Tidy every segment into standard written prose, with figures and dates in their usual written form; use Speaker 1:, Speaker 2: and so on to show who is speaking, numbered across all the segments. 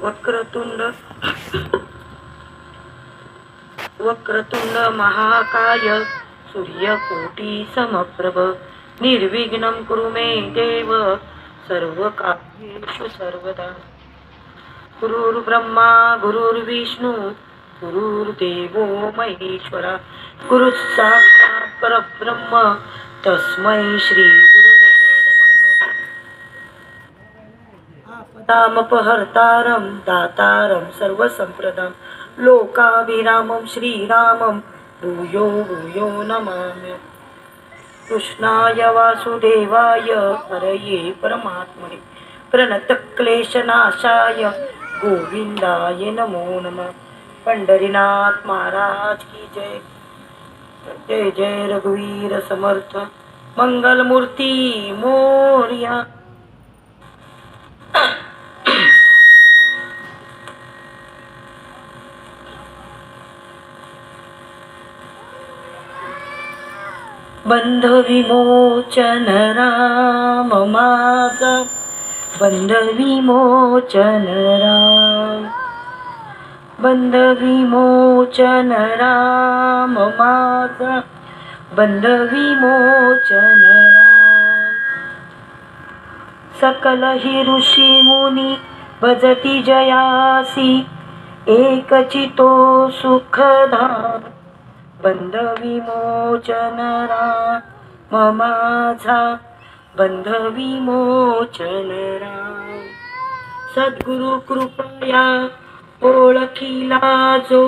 Speaker 1: वक्रतुंड महाकाय सूर्यकोटी समप्रभ निर्विघ्नं कुरु मे देव सर्वकार्येषु सर्वदा। गुरुर्ब्रह्मा गुरुर्विष्णू गुरुर्देवो महेश्वरा गुरु साक्षात् परब्रह्म तस्मै श्री गुरुवे नमः। आपदामपहर्तारं दातारं सर्वसम्प्रदां लोकाभिरामं श्रीरामं भूयो भूयो नमामि। कृष्णाय वासुदेवाय हरये परमात्मने प्रणतक्लेशनाशाय गोविंदाय नमो नमः। पंढरीनाथ महाराज की जय। जय जय रघुवीर समर्थ मंगलमूर्ती मोरया। बंध विमोचन राम माझा बंध विमोचन राम बंध विमोचन राम माझा बंध विमोचन राम। सकल हि ऋषी मुनी भजती जयासी एकचितो सुखधाम बंध विमोचन राम माझा बंध विमोचन राम। सद्गुरु कृपया ओळखिला जो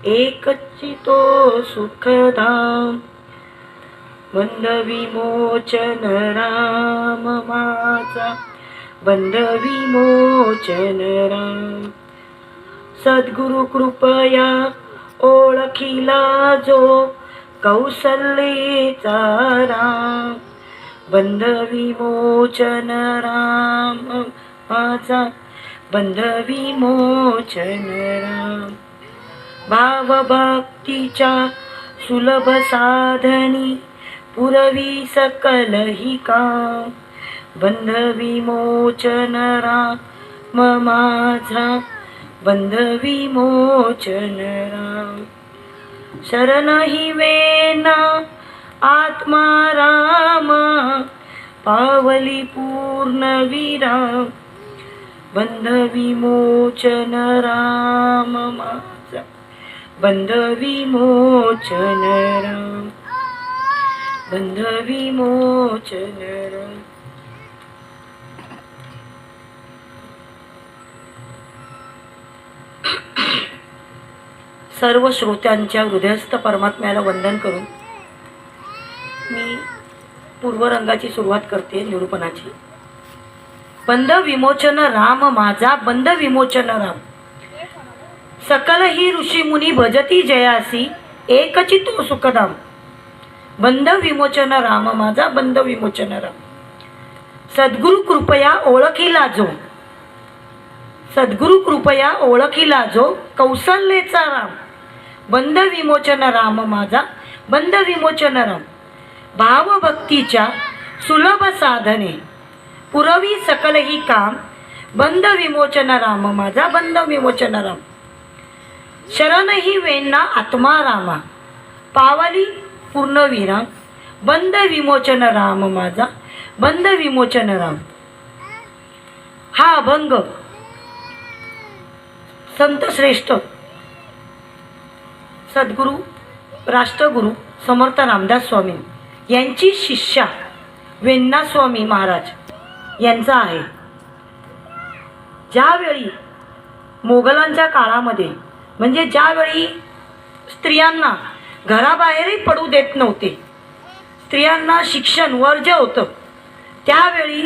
Speaker 1: एकचितो सुखधाम बंध विमोचन राम माझा बंध विमोचन राम। सद्गुरु कृपया ओळखिला जो कौसल्येचा राम बंध विमोचन राम माझा बंध विमोचन राम। भाव भक्तीच्या सुलभ साधनी पुरवी सकल ही काम बंध विमोचन राम माझा बंध विमोचन राम। शरण ही वेना आत्मा राम पावली पूर्ण विराम बंध विमोचन राम माझा बंध विमोचन राम बंध विमोचन राम। सर्व श्रोत्यांच्या हृदयस्थ परमात्म्याला वंदन करून मी पूर्वरंगाची सुरुवात करते निरूपणाची। बंध विमोचन राम माझा बंध विमोचन राम। सकल ही ऋषी मुनी भजती जयासी एकचितो सुखधाम बंध विमोचन राम माझा बंध विमोचन राम। सद्गुरु कृपया ओळखिला जो सद्गुरु कृपया ओळखिला जो कौसल्येचा राम बंध विमोचन राम माझा बंध विमोचन राम। भाव भक्तीच्या सुलभ साधने पुरवी सकल ही काम बंध विमोचन राम माझा बंध विमोचन राम। शरण ही वेण्णा आत्मा रामा पावली पूर्ण विराम बंध विमोचन राम माझा बंध विमोचन राम। हा अभंग संत श्रेष्ठ सद्गुरु राष्ट्रगुरु समर्थ रामदास स्वामी यांची शिष्या वेण्णा स्वामी महाराज यांचा आहे। ज्यावेळी मोगलांच्या काळामध्ये म्हणजे ज्यावेळी स्त्रियांना घराबाहेरही पडू देत नव्हते, स्त्रियांना शिक्षण वर्ज्य होतं, त्यावेळी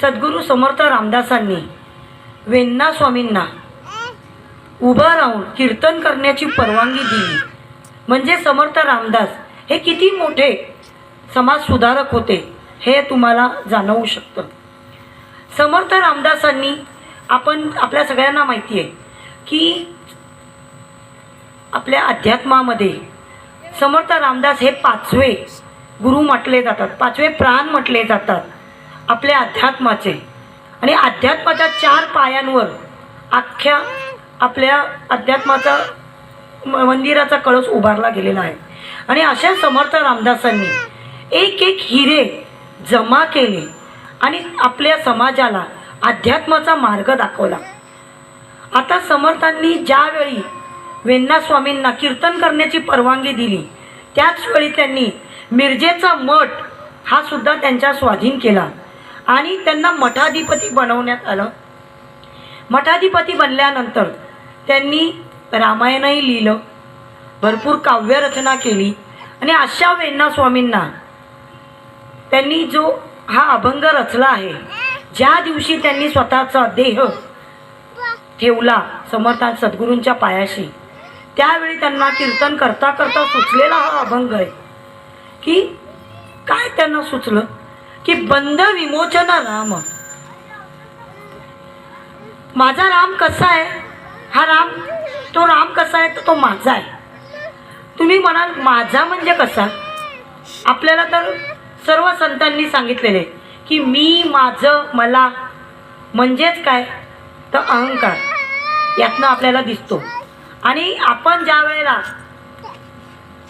Speaker 1: सद्गुरु समर्थ रामदासांनी वेण्णा स्वामींना उभं राहून कीर्तन करण्याची परवानगी दिली। म्हणजे समर्थ रामदास हे किती मोठे समाज सुधारक होते हे तुम्हाला जाणवू शकतं। समर्थ रामदासांनी आपल्या सगळ्यांना माहिती आहे की आपल्या अध्यात्मामध्ये समर्थ रामदास हे पाचवे गुरु म्हटले जातात, पाचवे प्राण म्हटले जातात आपल्या अध्यात्माचे। आणि अध्यात्माच्या चार पायांवर अख्ख्या आपल्या अध्यात्माचा मंदिराचा कळस उभारला गेलेला आहे. आणि अशा समर्थ रामदासांनी एक एक हिरे जमा केले आणि आपल्या समाजाला अध्यात्माचा मार्ग दाखवला. आता समर्थांनी ज्यावेळी वेण्णा स्वामींना कीर्तन करण्याची परवानगी दिली, त्याच वेळी त्यांनी मिरजेचा मठ हा सुद्धा त्यांच्या स्वाधीन केला आणि त्यांना मठाधिपती बनवण्यात आलं. मठाधिपती बनल्यानंतर त्यांनी रामायणही लिहिलं, भरपूर काव्यरचना केली आणि अशा वेण्णा स्वामींना त्यांनी जो हा अभंग रचला आहे, ज्या दिवशी त्यांनी स्वतःचा देह ठेवला समर्थ सद्गुरूंच्या पायाशी, त्यावेळी त्यांना कीर्तन करता करता सुचलेला हा अभंग आहे. की काय त्यांना सुचलं की बंध विमोचन राम. माझा राम कसा आहे, हा राम, तो राम कसा आहे, तो माझा आहे. तुम्ही म्हणाल माझा म्हणजे कसा? आपल्याला तर सर्व संतांनी सांगितलेले की मी, माझं, मला म्हणजेच काय तर अहंकार, यातनं आपल्याला दिसतो. आणि आपण ज्या वेळेला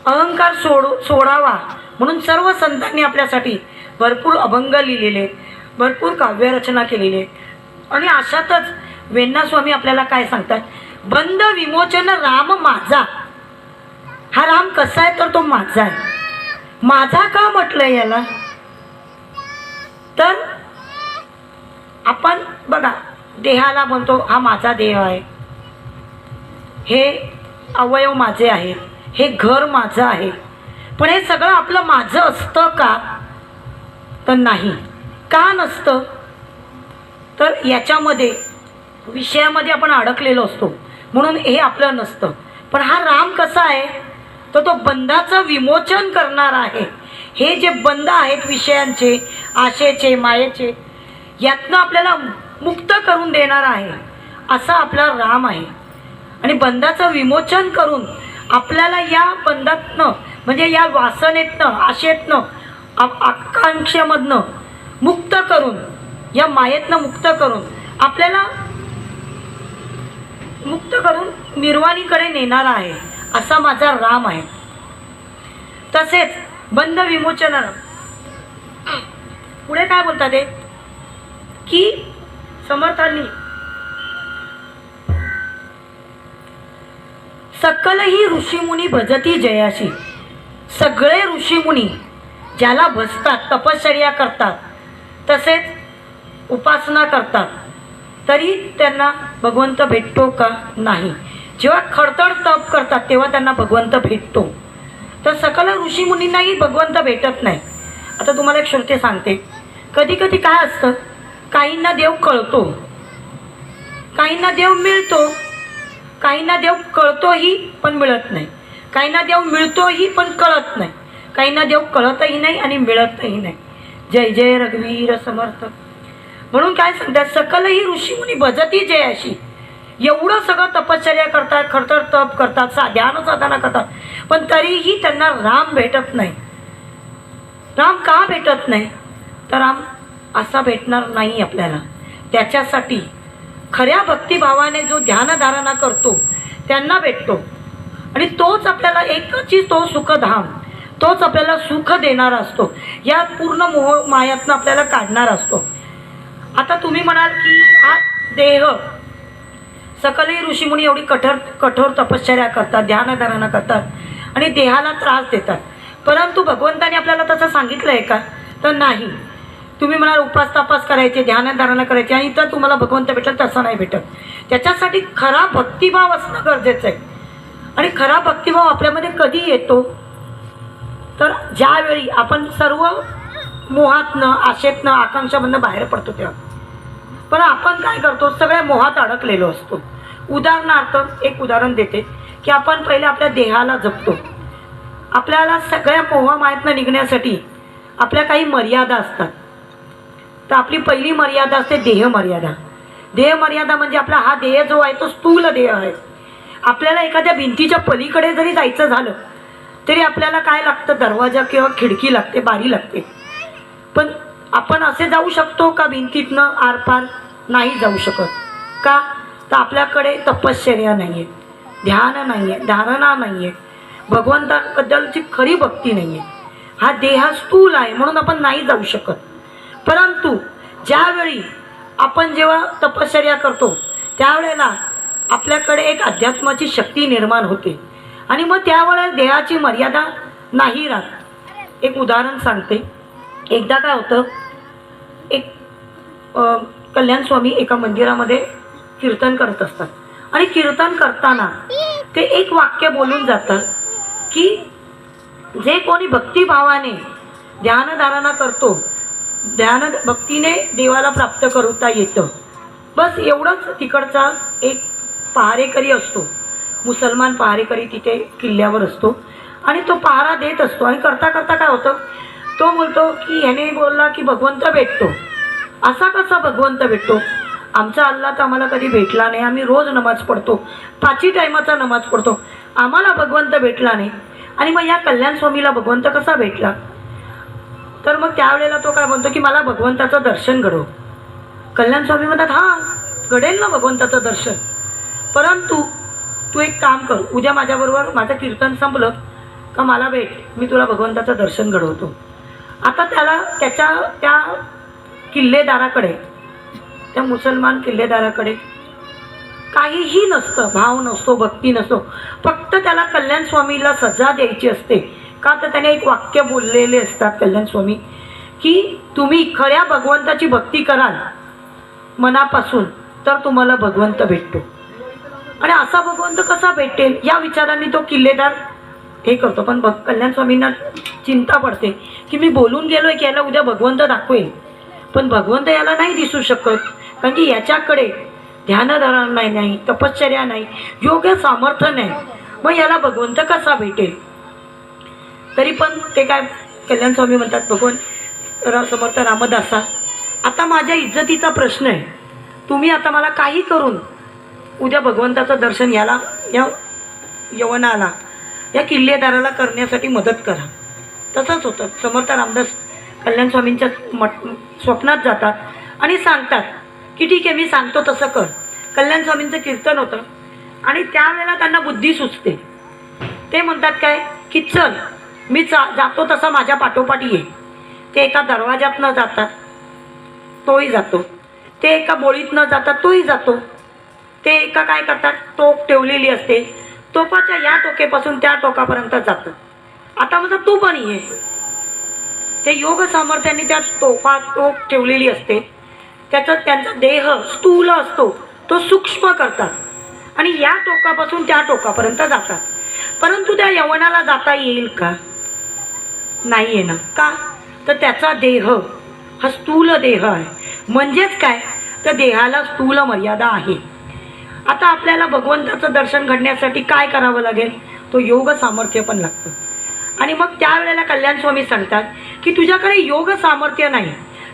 Speaker 1: अहंकार सोडावा म्हणून सर्व संतांनी आपल्यासाठी भरपूर अभंग लिहिलेले, भरपूर काव्यरचना केलेली. आणि अशातच वेण्णा स्वामी आपल्याला काय सांगतात, बंध विमोचन राम माझा. हा राम कसा आहे तर तो माझा आहे. माझा का म्हटलंय याला? तर आपण बघा, देहाला म्हणतो हा माझा देह आहे, हे अवयव माझे आहेत, हे घर माझं आहे. पण हे सगळं आपलं माझं असतं का? तर नाही. का नसतं? तर याच्यामध्ये विषयामध्ये आपण अडकलेलो असतो म्हणून हे आपलं नसतं. पण हा राम कसा आहे तर तो बंधाचं विमोचन करणार आहे. हे जे बंध आहेत विषयांचे, आशेचे, मायेचे, यातनं आपल्याला मुक्त करून देणार आहे, असा आपला राम आहे. आणि बंधाचं विमोचन करून आपल्याला या बंधातनं म्हणजे या वासनेतनं, आशेतनं, आकांक्षेमधनं मुक्त करून, या मायेतनं मुक्त करून आपल्याला मुक्त करून निर्वाणीकडे नेणारा आहे, असा माझा राम आहे. तसेच बंध विमोचन पुढे काय बोलतात ते की समर्थांनी सकलही ऋषीमुनी भजती जयाशी. सगळे ऋषीमुनी ज्याला भजतात, तपश्चर्या करतात, तसेच उपासना करतात, तरी त्यांना भगवंत भेटतो का? नाही. जेव्हा खडतड तप करतात तेव्हा त्यांना भगवंत भेटतो. तर सकल ऋषीमुनींनाही भगवंत भेटत नाही. आता तुम्हाला एक श्रुती सांगते, कधी कधी काय असतं, काहींना देव कळतो, काहींना देव मिळतो, काहींना देव कळतोही पण मिळत नाही, काहींना देव मिळतोही पण कळत नाही, काहींना देव कळतही नाही आणि मिळतही नाही. जय जय रघुवीर समर्थ. म्हणून काय सांगतात, सकलही ऋषीमुनी भजती जयाशी. एवढं सगळं तपश्चर्या करतात, खडतर तप करतात, ध्यान साधना करतात, पण तरीही त्यांना राम भेटत नाही. राम का भेटत नाही? तर राम असा भेटणार नाही आपल्याला. त्याच्यासाठी खऱ्या भक्तिभावाने जो ध्यानधारणा करतो त्यांना भेटतो. आणि तोच आपल्याला एकची तो सुखधाम, तोच आपल्याला सुख देणारा असतो, या पूर्ण मोह मायातनं आपल्याला काढणारा असतो. आता तुम्ही म्हणाल की हा देह, सकलही ऋषीमुनी एवढी कठोर तपश्चर्या करतात, ध्यानधारणा करतात आणि देहाला त्रास देतात, परंतु भगवंताने आपल्याला तसं सांगितलं आहे का? तर नाही. तुम्ही म्हणाल उपास तपास करायचे, ध्यानधारणा करायचे आणि तर तुम्हाला भगवंत भेटलं, तसं नाही भेटत. त्याच्यासाठी खरा भक्तिभाव असणं गरजेचं आहे. आणि खरा भक्तिभाव आपल्यामध्ये कधी येतो? तर ज्यावेळी आपण सर्व मोहातनं, आशेतनं, आकांक्षामधनं बाहेर पडतो तेव्हा. पण आपण काय करतो, सगळ्या मोहात अडकलेलो असतो. उदाहरणार्थ एक उदाहरण देते की आपण पहिले आपल्या देहाला जपतो. आपल्याला सगळ्या मोहामायातनं निघण्यासाठी आपल्या काही मर्यादा असतात. तर आपली पहिली मर्यादा असते देह मर्यादा. देह मर्यादा म्हणजे आपला हा देह जो आहे तो स्थूल देह आहे. आपल्याला एखाद्या भिंतीच्या पलीकडे जरी जायचं झालं तरी आपल्याला काय लागतं, दरवाजा किंवा खिडकी लागते, बारी लागते. पण आपण असे जाऊ शकतो का भिंतीतनं आरपार? नाही जाऊ शकत. का? तर आपल्याकडे तपश्चर्या नाही आहे, ध्यान नाही आहे, धारणा नाही आहे, भगवंताबद्दलची खरी भक्ती नाही आहे. हा देह स्थूल आहे म्हणून आपण नाही जाऊ शकत. परंतु ज्यावेळी आपण जेव्हा तपश्चर्या करतो त्यावेळेला आपल्याकडे एक अध्यात्माची शक्ती निर्माण होते आणि मग त्यावेळेला देहाची मर्यादा नाही राहत. एक उदाहरण सांगते. एकदा काय होतं, एक कल्याण स्वामी एका मंदिरामध्ये कीर्तन करत असतात आणि कीर्तन करताना ते एक वाक्य बोलून जातात की जे कोणी भक्तिभावाने ध्यानधारणा करतो, ध्यान भक्तीने देवाला प्राप्त करता येतं. बस एवढंच. तिकडचा एक पहारेकरी असतो, मुसलमान पहारेकरी तिथे किल्ल्यावर असतो आणि तो पहारा देत असतो आणि करता करता काय होतं, तो बोलतो की ह्याने बोलला की भगवंत भेटतो. असा कसा भगवंत भेटतो? आमचा अल्लाह तर आम्हाला कधी भेटला नाही, आम्ही रोज नमाज पडतो, 5 टायमाचा नमाज पडतो, आम्हाला भगवंत भेटला नाही. आणि मग या कल्याण स्वामीला भगवंत कसा भेटला? तर मग त्यावेळेला तो काय म्हणतो की मला भगवंताचं दर्शन घडव. कल्याण स्वामी म्हणतात हां घडेल ना भगवंताचं दर्शन, परंतु तू एक काम कर, उद्या माझ्याबरोबर माझं कीर्तन संपलं का मला भेट, मी तुला भगवंताचं दर्शन घडवतो. आता त्याला त्या किल्लेदाराकडे, त्या मुसलमान किल्लेदाराकडे काहीही नसतं, भाव नसतो, भक्ती नसतो. फक्त त्याला कल्याण स्वामीला सजा द्यायची असते. का तर त्याने एक वाक्य बोललेले असतात कल्याण स्वामी की तुम्ही खऱ्या भगवंताची भक्ती कराल मनापासून तर तुम्हाला भगवंत भेटतो. आणि असा भगवंत कसा भेटेल या विचारांनी तो किल्लेदार हे करतो. पण कल्याण स्वामींना चिंता पडते की मी बोलून गेलोय की याला उद्या भगवंत दाखवेल, पण भगवंत याला नाही दिसू शकत, कारण की याच्याकडे ध्यानधारणा नाही, तपश्चर्या नाही, योग सामर्थ्य नाही. मग याला भगवंत कसा भेटेल? तरी पण ते काय कल्याण स्वामी म्हणतात, भगवान समर्थ रामदासा, आता माझ्या इज्जतीचा प्रश्न आहे, तुम्ही आता मला काही करून उद्या भगवंताचं दर्शन या यवनाला, या किल्लेदाराला करण्यासाठी मदत करा. तसंच होतं. समर्थ रामदास कल्याण स्वामींच्या स्वप्नात जातात आणि सांगतात की ठीक आहे मी सांगतो तसं कर. कल्याण स्वामींचं कीर्तन होतं आणि त्यावेळेला त्यांना बुद्धी सुचते. ते म्हणतात काय की चल मी जातो तसा माझ्या पाठोपाठ ये. ते एका दरवाजात न जातात तोही जातो, ते एका बोळीत न जातात तोही जातो, ते एका काय करतात टोक ठेवलेली असते, टोपाच्या या टोकेपासून त्या टोकापर्यंत जातं. आता म्हणतात तू पण ये. ते योग सामर्थ्याने त्या टोक ठेवलेली असते, त्यांचा देह स्थूल असतो तो सूक्ष्म करतात आणि या टोकापासून त्या टोकापर्यंत जातात. परंतु त्या यवनाला जाता येईल का? नाही येणार. का? तर त्याचा देह हा स्थूल देह आहे. म्हणजेच काय, तर देहाला स्थूल मर्यादा आहे. आता आपल्याला भगवंताचं दर्शन घडण्यासाठी काय करावं लागेल? तो योग सामर्थ्य पण लागतं. आणि मग त्यावेळेला कल्याण स्वामी सांगतात की तुझ्याकडे योग सामर्थ्य नाही,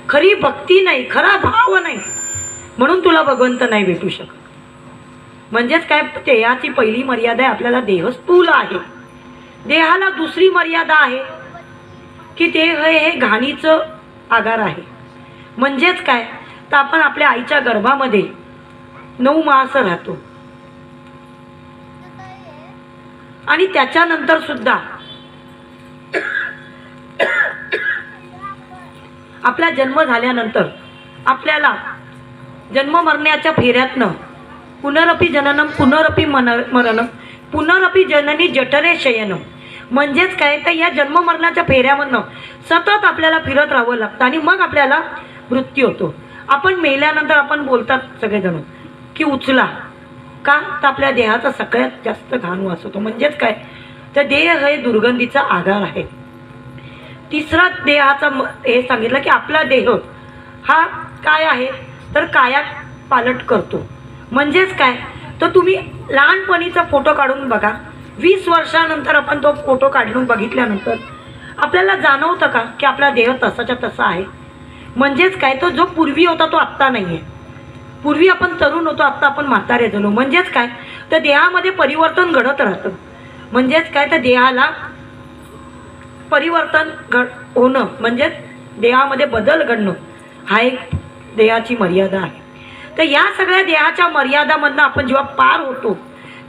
Speaker 1: खरी भक्ती नाही, खरा भाव नाही, म्हणून तुला भगवंत नाही भेटू शकत. म्हणजेच काय, देहाची पहिली मर्यादा आहे आपल्याला देह स्थूल आहे. देहाला दुसरी मर्यादा आहे की देह हे घाणीचं आगार आहे. म्हणजेच काय, तर आपण आपल्या आईच्या गर्भामध्ये 9 मास राहतो आणि त्याच्यानंतर सुद्धा आपला जन्म झाल्यानंतर आपल्याला जन्म मरण्याच्या फेऱ्यातनं पुनरपि जननम पुनरपि मरणम पुनरपि जननी जठरे शयनम. म्हणजेच काय, तर या जन्म मरणाच्या फेऱ्यामधनं सतत आपल्याला फिरत राहावं लागतं आणि मग आपल्याला मृत्यू होतो. आपण मेल्यानंतर आपण बोलतात सगळेजण की उचला. का? तर आपल्या देहाचा सगळ्यात जास्त घाण वास होतो. म्हणजेच काय, तर देह हे दुर्गंधीचा आगार आहे. तिसरा देहाचा हे सांगितलं की आपला देह हा काय आहे, तर काया पालट करतो. म्हणजेच काय, तर तुम्ही लहानपणीचा फोटो काढून बघा, 20 वर्षानंतर आपण तो फोटो काढून बघितल्यानंतर आपल्याला जाणवतं का की आपला देह तसाच्या तसा आहे? म्हणजेच काय, तो जो पूर्वी होता तो आत्ता नाही आहे. पूर्वी आपण तरुण होतो, आत्ता आपण म्हातारे झालो. म्हणजेच काय, तर देहामध्ये परिवर्तन घडत राहतं. म्हणजेच काय, तर देहाला परिवर्तन होणं म्हणजेच देहामध्ये बदल घडणं हा एक देहाची मर्यादा आहे. तर या सगळ्या देहाच्या मर्यादामधनं आपण जेव्हा पार होतो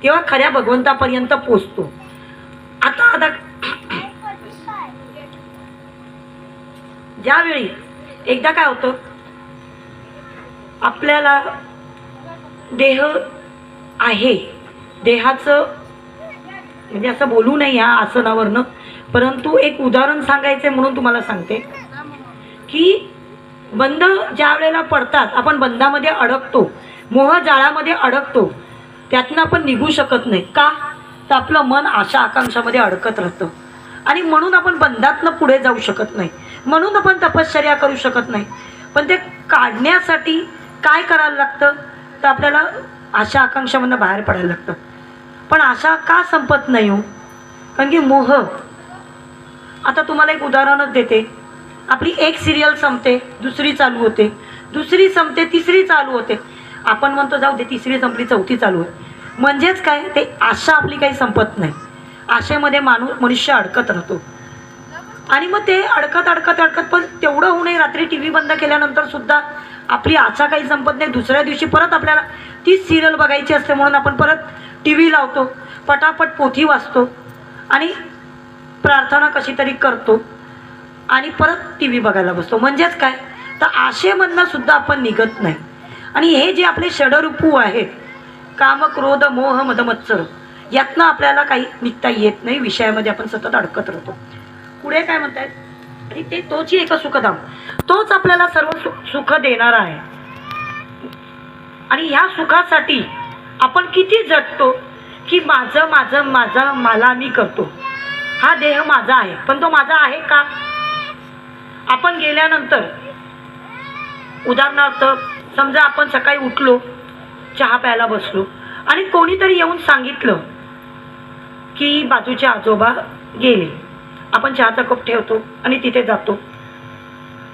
Speaker 1: तेव्हा खऱ्या भगवंतापर्यंत पोचतो. आता ज्यावेळी एकदा काय होतं, आपल्याला देह आहे, देहाचं म्हणजे असं बोलू नये या आसनावरनं, परंतु एक उदाहरण सांगायचं म्हणून तुम्हाला सांगते की बंध ज्या वेळेला पडतात, आपण बंधामध्ये अडकतो, मोहजाळामध्ये अडकतो, त्यातनं आपण निघू शकत नाही. का? तर आपलं मन आशा आकांक्षामध्ये अडकत राहतं आणि म्हणून आपण बंधातनं पुढे जाऊ शकत नाही, म्हणून आपण तपश्चर्या करू शकत नाही. पण ते काढण्यासाठी काय करायला लागतं, तर आपल्याला आशा आकांक्षामधनं बाहेर पडायला लागतं. पण आशा का संपत नाही हो? कारण की मोह. आता तुम्हाला एक उदाहरणच देते. आपली एक सिरियल संपते, दुसरी चालू होते, दुसरी संपते, तिसरी चालू होते. आपण म्हणतो जाऊ दे, तिसरी संपली, चौथी चालू आहे. म्हणजेच काय, ते आशा आपली काही संपत नाही. आशेमध्ये मनुष्य अडकत राहतो आणि मग ते अडकत अडकत अडकत पण तेवढं होऊ नये. रात्री टी व्ही बंद केल्यानंतर सुद्धा आपली आशा काही संपत नाही. दुसऱ्या दिवशी परत आपल्याला तीच सिरियल बघायची असते म्हणून आपण परत टी व्ही लावतो, पटापट पोथी वाचतो आणि प्रार्थना कशी तरी करतो आणि परत टी व्ही बघायला बसतो. म्हणजेच काय, तर आशेमधनं सुद्धा आपण निघत नाही. आणि हे जे आपले षडरूपू आहेत, काम क्रोध मोह मद मत्सर, यातनं आपल्याला काही निघता येत नाही. विषयामध्ये आपण सतत अडकत राहतो. पुढे काय म्हणतायत, आणि ते तोच एक सुखधाम, तोच आपल्याला सर्व सुख देणारा आहे. आणि ह्या सुखासाठी आपण किती झटतो की माझं माझं माझं मला मी करतो. हा देह माझा आहे, पण तो माझा आहे का? आपण गेल्यानंतर उदाहरणार्थ समजा आपण सकाळी उठलो, चहा प्यायला बसलो आणि कोणीतरी येऊन सांगितलं की बाजूचे आजोबा गेले. आपण चहाचा कप ठेवतो आणि तिथे जातो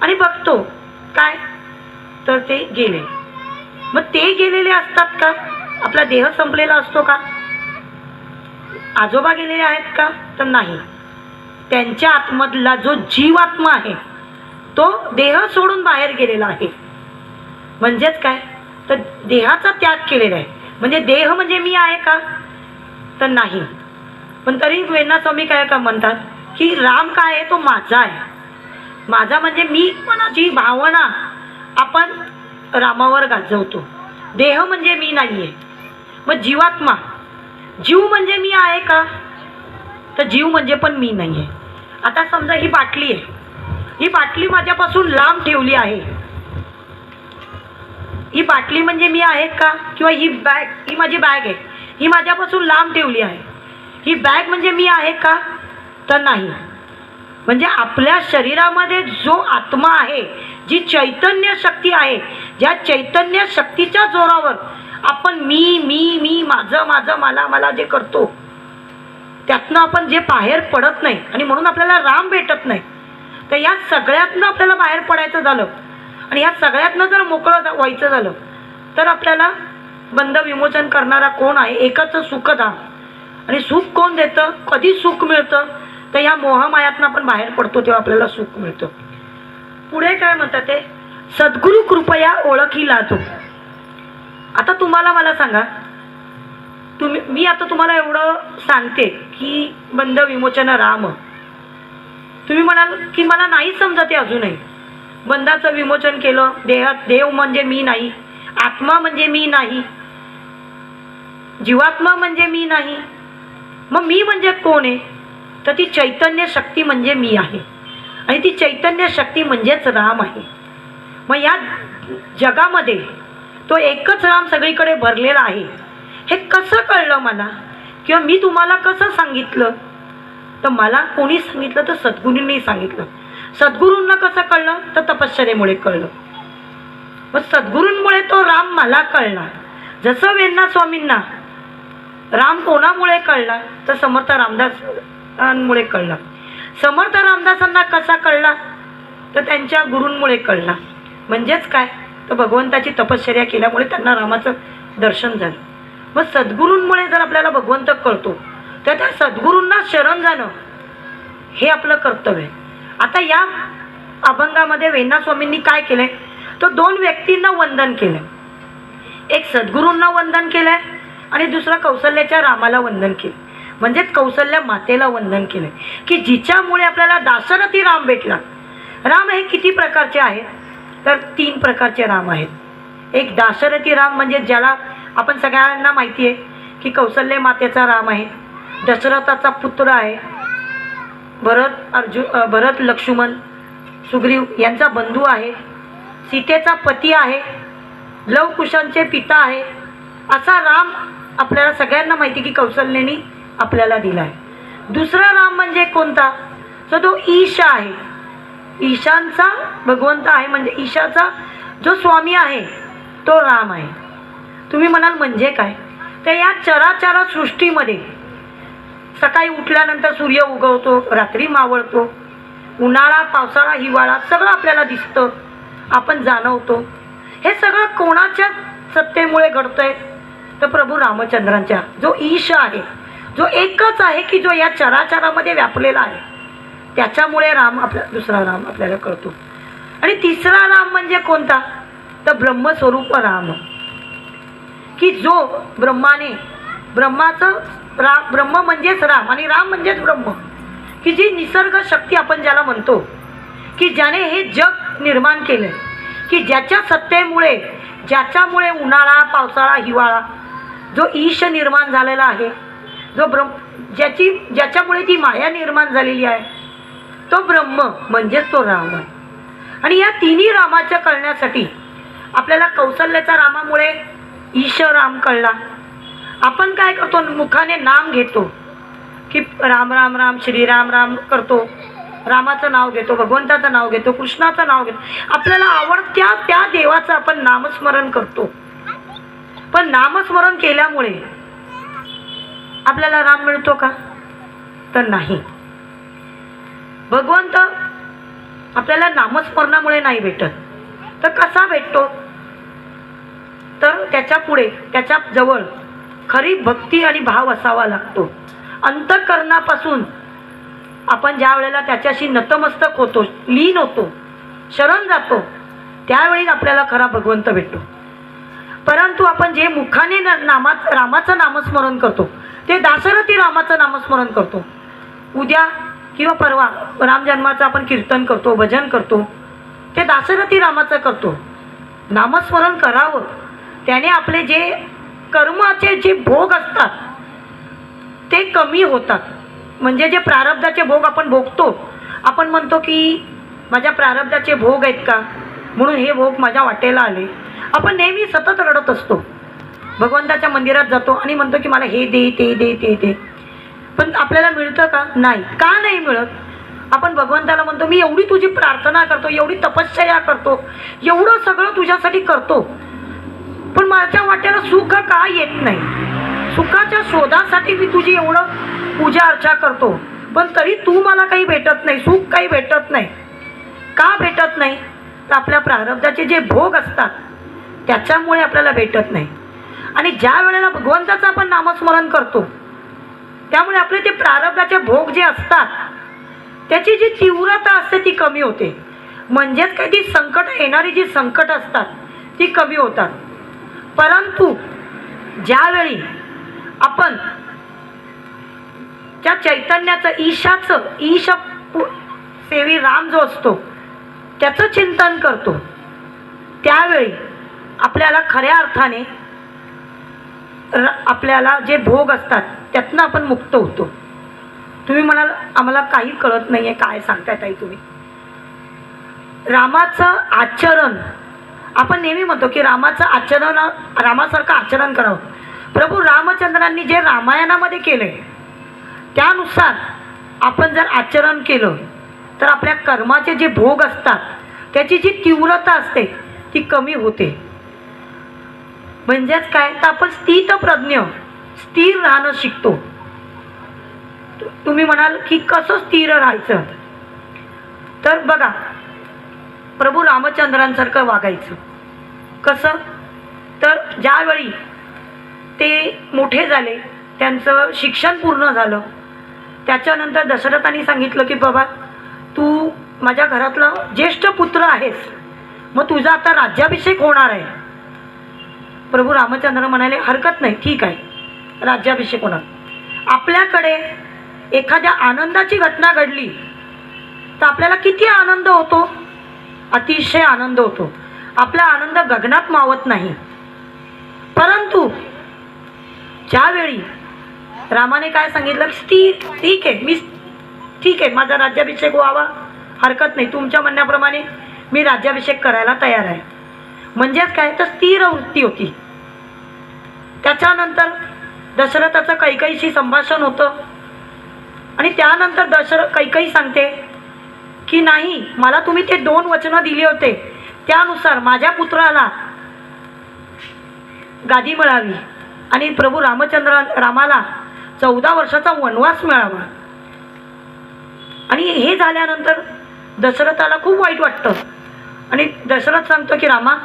Speaker 1: आणि बघतो काय, तर ते गेले. मग ते गेलेले असतात का? आपला देह संपलेला असतो का? आजोबा गेलेले आहेत का? तर नाही. त्यांच्या आतमधला जो जीवात्मा आहे तो देह सोडून बाहेर गेलेला आहे. म्हणजेच काय, तर देहाचा त्याग केलेला आहे. म्हणजे देह म्हणजे मी आहे का? तर नाही. पण तरी वेणा स्वामी काय का म्हणतात की राम काय आहे, तो माझा आहे. माझा म्हणजे मी मनाची भावना आपण रामावर गाजवतो. देह म्हणजे मी नाही आहे. मग जीवात्मा, जीव म्हणजे मी आहे का? तर जीव म्हणजे पण मी नाही आहे. आता समजा ही बाटली आहे, ही बाटली माझ्यापासून लांब ठेवली आहे. ही बाटली म्हणजे मी आहे का? किंवा ही बॅग, ही माझी बॅग आहे, ही माझ्यापासून लांब ठेवली आहे. ही बॅग म्हणजे मी आहे का? तर नाही. म्हणजे आपल्या शरीरामध्ये जो आत्मा आहे, जी चैतन्य शक्ती आहे, ज्या चैतन्य शक्तीच्या जोरावर आपण मी मी मी माझं माझं मला मला जे करतो, त्यातनं आपण जे बाहेर पडत नाही आणि म्हणून आपल्याला राम भेटत नाही. तर या सगळ्यातनं आपल्याला बाहेर पडायचं झालं आणि या सगळ्यातनं जर मोकळं व्हायचं झालं तर आपल्याला बंध विमोचन करणारा कोण आहे? एकच सुखधाम. आणि सुख कोण देतं? कधी सुख मिळतं? तर या मोहमायातनं आपण बाहेर पडतो तेव्हा आपल्याला सुख मिळतं. पुढे काय म्हणतात ते, सद्गुरु कृपया ओळखी लाजो. आता तुम्हाला मला सांगा, मी आता तुम्हाला एवढं सांगते की बंध विमोचन राम, तुम्ही म्हणाल की मला नाही समजते अजूनही. बंधाचं विमोचन केलं, देहात देव म्हणजे मी नाही, आत्मा म्हणजे मी नाही, जीवात्मा म्हणजे मी नाही, मग मी म्हणजे कोण आहे? तर ती चैतन्य शक्ती म्हणजे मी आहे आणि ती चैतन्य शक्ती म्हणजेच राम आहे. मग या जगामध्ये तो एकच राम सगळीकडे भरलेला आहे. हे कसं कळलं मला? किंवा मी तुम्हाला कसं सांगितलं? तर मला कोणी सांगितलं? तर सद्गुरूंनी सांगितलं. सद्गुरूंना कसं कळलं? तर तपश्चर्येमुळे कळलं. मग सद्गुरूंमुळे तो राम मला कळला. जसं वेणा स्वामींना राम कोणामुळे कळला? तर समर्थ रामदासांमुळे कळला. समर्थ रामदासांना कसा कळला? तर त्यांच्या गुरूंमुळे कळला. म्हणजेच काय, तर भगवंताची तपश्चर्या केल्यामुळे त्यांना रामाचं दर्शन झालं. मग सद्गुरूंमुळे जर आपल्याला भगवंत कळतो तर त्या सद्गुरूंना शरण जाणं हे आपलं कर्तव्य आहे. आता या अभंगामध्ये वेणा स्वामींनी काय केलंय, तर दोन व्यक्तींना वंदन केलं. एक सद्गुरूंना वंदन केलंय आणि दुसरं कौशल्याच्या रामाला वंदन केलं, म्हणजे कौशल्या मातेला वंदन केलंय की जिच्यामुळे आपल्याला दाशरथी राम भेटला. राम हे किती प्रकारचे आहेत? तर 3 प्रकारचे राम आहेत. एक दाशरथी राम म्हणजे ज्याला आपण सगळ्यांना माहिती आहे की कौशल्य मातेचा राम आहे, दशरथाचा पुत्र आहे, भरत लक्ष्मण सुग्रीव यांचा बंधू आहे, सीतेचा पती आहे, लवकुशांचे पिता आहे. असा राम आपल्याला सगळ्यांना माहिती की कौशल्याने आपल्याला दिला आहे. दुसरा राम म्हणजे कोणता? तो ईशा आहे, ईशांचा भगवंत आहे, म्हणजे ईशाचा जो स्वामी आहे तो राम आहे. तुम्ही म्हणाल म्हणजे काय? तर या चराचर सृष्टीमध्ये सकाळी उठल्यानंतर सूर्य उगवतो, रात्री मावळतो, उन्हाळा पावसाळा हिवाळा सगळं आपल्याला दिसतं, आपण जाणवतो. हे सगळं कोणाच्या सत्तेमुळे घडतंय? तर प्रभू रामचंद्रांच्या, जो ईश आहे, जो एकच आहे की जो या चराचरामध्ये व्यापलेला आहे, त्याच्यामुळे दुसरा राम आपल्याला कळतो. आणि तिसरा राम म्हणजे कोणता? तर ब्रह्मस्वरूप राम, की जो ब्रह्माचं ब्रह्म म्हणजेच राम आणि राम म्हणजेच ब्रह्म, की जी निसर्ग शक्ती आपण ज्याला म्हणतो, की ज्याने हे जग निर्माण केलं, की ज्याच्या सत्तेमुळे ज्याच्यामुळे उन्हाळा पावसाळा हिवाळा जो ईश निर्माण झालेला आहे, जो ज्याच्यामुळे ती माया निर्माण झालेली आहे, तो ब्रह्म म्हणजेच तो राम आहे. आणि या तिन्ही रामाच्या कळण्यासाठी आपल्याला कौशल्याच्या रामामुळे ईश राम कळला. आपण काय करतो? मुखाने नाम घेतो की राम राम राम श्रीराम राम करतो, रामाचं नाव घेतो, भगवंताचं नाव घेतो, कृष्णाचं नाव घेतो, आपल्याला आवडत्या त्या देवाचं आपण नामस्मरण करतो. पण नामस्मरण केल्यामुळे आपल्याला राम मिळतो का? तर नाही. भगवंत आपल्याला नामस्मरणामुळे नाही भेटत. तर कसा भेटतो? तर त्याच्या पुढे त्याच्या जवळ खरी भक्ती आणि भाव असावा लागतो. अंतःकरणापासून आपण ज्या वेळेला त्याच्याशी नतमस्तक होतो, लीन होतो, शरण जातो, त्यावेळी आपल्याला खरा भगवंत भेटतो. परंतु आपण जे मुखाने रामाचं नामस्मरण करतो, ते दाशरथी रामाचं नामस्मरण करतो. उद्या किंवा परवा राम जन्माचं आपण कीर्तन करतो, भजन करतो, ते दाशरथी रामाचं करतो. नामस्मरण करावं, त्याने आपले जे कर्माचे जे भोग असतात ते कमी होतात. म्हणजे जे प्रारब्धाचे भोग आपण भोगतो, आपण म्हणतो की माझ्या प्रारब्धाचे भोग आहेत का, म्हणून हे भोग माझ्या वाटेला आले. आपण नेहमी सतत रडत असतो, भगवंताच्या मंदिरात जातो आणि म्हणतो की मला हे दे ते दे ते दे, पण आपल्याला मिळतं का? नाही. का नाही मिळत? आपण भगवंताला म्हणतो मी एवढी तुझी प्रार्थना करतो, एवढी तपश्चर्या करतो, एवढं सगळं तुझ्यासाठी करतो, पण माझ्या वाट्याला सुख का येत नाही? सुखाच्या शोधासाठी मी तुझी एवढं पूजा अर्चा करतो, पण तरी तू मला काही भेटत नाही, सुख काही भेटत नाही. का भेटत नाही? तर आपल्या प्रारब्धाचे जे भोग असतात त्याच्यामुळे आपल्याला भेटत नाही. आणि ज्या वेळेला भगवंताचं आपण नामस्मरण करतो, त्यामुळे आपले ते प्रारब्धाचे भोग जे असतात त्याची जी तीव्रता असते ती कमी होते. म्हणजेच काही ती संकट, येणारी जी संकट असतात ती कमी होतात. परंतु ज्यावेळी आपण त्या चैतन्याचं, ईश सेवी राम जो असतो त्याचं चिंतन करतो, त्यावेळी आपल्याला खऱ्या अर्थाने आपल्याला जे भोग असतात त्यातनं आपण मुक्त होतो. तुम्ही म्हणाल आम्हाला काही कळत नाही आहे, काय सांगताय ताई तुम्ही? रामाचं आचरण, आपण नेहमी म्हणतो की रामाचं आचरण, रामासारखं आचरण करावं. प्रभू रामचंद्रांनी जे रामायणामध्ये केलंय त्यानुसार आपण जर आचरण केलं तर आपल्या कर्माचे जे भोग असतात त्याची जी तीव्रता असते ती कमी होते. म्हणजेच काय? तर आपण स्थितप्रज्ञ, स्थिर राहणं शिकतो. तुम्ही म्हणाल की कसं स्थिर राहायचं? तर बघा, प्रभू रामचंद्रांसारखं वागायचं. कसं? तर ज्यावेळी ते मोठे झाले, त्यांचं शिक्षण पूर्ण झालं, त्याच्यानंतर दशरथांनी सांगितलं की बाबा तू माझ्या घरातला ज्येष्ठ पुत्र आहेस, मग तुझा आता राज्याभिषेक होणार आहे. प्रभू रामचंद्र म्हणाले, हरकत नाही, ठीक आहे, राज्याभिषेक होणार. आपल्याकडे एखाद्या आनंदाची घटना घडली तर आपल्याला किती आनंद होतो, अतिशय आनंद होतो. आपला आनंद गगनात मावत नाही. परंतु ज्यावेळी रामाने काय सांगितलं, ठीक आहे, ठीक आहे, माझा राज्याभिषेक व्हावा, हरकत नाही, तुमच्या म्हणण्याप्रमाणे मी राज्याभिषेक करायला तयार आहे. म्हणजेच काय, तर स्थिर वृत्ती होती. त्याच्यानंतर दशरथाचं कैकईशी संभाषण होतं आणि त्यानंतर कैकई सांगते की नाही, मला तुम्ही ते 2 वचनं दिले होते त्यानुसार माझ्या पुत्राला गादी मिळावी आणि प्रभू रामाला 14 वर्षाचा वनवास मिळावा. आणि हे झाल्यानंतर दशरथाला खूप वाईट वाटतं आणि दशरथ सांगतो की रामा,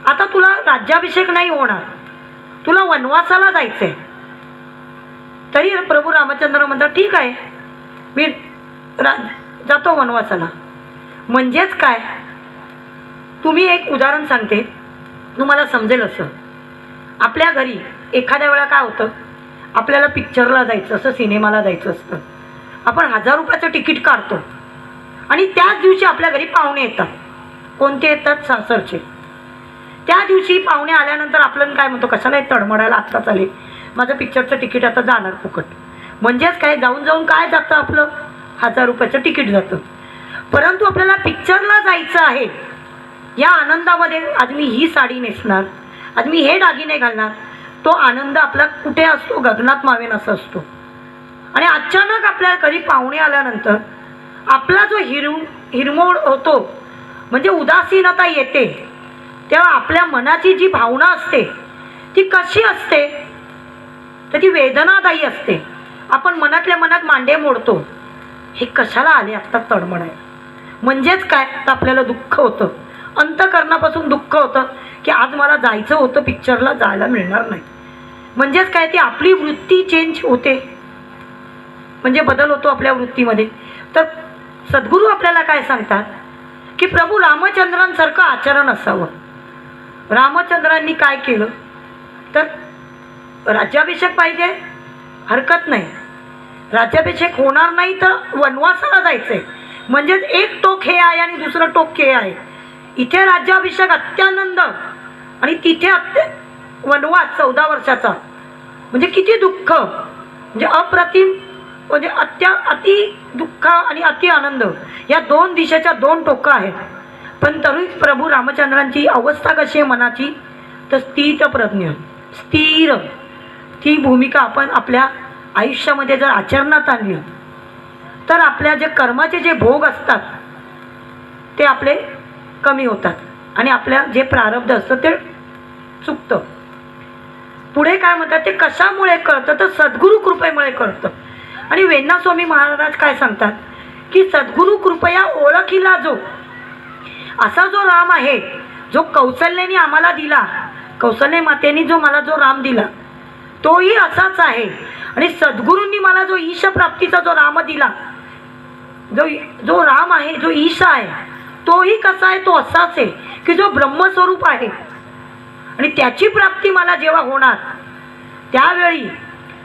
Speaker 1: आता तुला राज्याभिषेक नाही होणार, तुला वनवासाला जायचं आहे. तरी प्रभू रामचंद्र म्हणतात, ठीक आहे, मी जातो वनवासाला. म्हणजेच काय, तुम्ही एक उदाहरण सांगते, तुम्हाला समजेल असं. आपल्या घरी एखाद्या वेळा काय होतं, आपल्याला पिक्चरला जायचं असं, सिनेमाला जायचं असतं, आपण 1000 रुपयाचं तिकीट काढतो आणि त्याच दिवशी आपल्या घरी पाहुणे येतात. कोणते येतात, सासरचे. त्या दिवशी पाहुणे आल्यानंतर आपल्याला काय म्हणतो, कशाला हे तडमडायला आत्ता चालेल, माझं पिक्चरचं तिकीट आता जाणार फुकट. म्हणजेच काय, जाऊन काय जातं, आपलं 1000 रुपयाचं तिकीट जातं. परंतु आपल्याला पिक्चरला जायचं आहे या आनंदामध्ये, आज मी ही साडी नेसणार, आज मी हे दागिने घालणार, तो आनंद आपला कुठे असतो, गगनात मावेन असं असतो. आणि अचानक आपल्या घरी पाहुणे आल्यानंतर आपला जो हिरमोड होतो, म्हणजे उदासीनता येते, तेव्हा आपल्या मनाची जी भावना असते ती कशी असते, तर ती वेदनादायी असते. आपण मनातल्या मनात मांडे मोडतो, हे कशाला आले आत्ता तडमडाय. म्हणजेच काय, तर आपल्याला दुःख होतं, अंतःकरणापासून दुःख होतं की आज मला जायचं होतं, पिक्चरला जायला मिळणार नाही. म्हणजेच काय, ती आपली वृत्ती चेंज होते, म्हणजे बदल होतो आपल्या वृत्तीमध्ये. तर सद्गुरू आपल्याला काय सांगतात की प्रभू रामचंद्रांसारखं आचरण असावं. रामचंद्रांनी काय केलं, तर राज्याभिषेक पाहिजे, हरकत नाही, राज्याभिषेक होणार नाही तर वनवासाला जायचं आहे. म्हणजेच एक टोक हे आहे आणि दुसरं टोक हे आहे. इथे राज्याभिषेक अत्यानंद आणि तिथे वनवास 14 वर्षाचा, म्हणजे किती दुःख, म्हणजे अप्रतिम, म्हणजे अति दुःख आणि अति आनंद, या 2 दिशेच्या 2 टोकं आहेत. पण तरी प्रभू रामचंद्रांची अवस्था कशी आहे मनाची, तर स्थितप्रज्ञ, स्थिर. ती भूमिका आपण आपल्या आयुष्यामध्ये जर आचरणात आणली तर आपल्या जे कर्माचे जे भोग असतात ते आपले कमी होतात आणि आपल्या जे प्रारब्ध असतं ते चुकतं. पुढे काय म्हणतात, ते कशामुळे कळतं, तर सद्गुरू कृपेमुळे कळतं. आणि वेण्णास्वामी महाराज काय सांगतात की सद्गुरू कृपया ओळखीला जो, असा जो राम आहे जो कौशल्याने आम्हाला दिला, कौशल्य मातेने जो मला जो राम दिला तोही असाच आहे. आणि सद्गुरूंनी मला जो ईश प्राप्तीचा जो राम दिला, जो राम आहे, जो ईश आहे, तोही कसा आहे, तो असाच आहे की जो ब्रह्मस्वरूप आहे. आणि त्याची प्राप्ती मला जेव्हा होणार त्यावेळी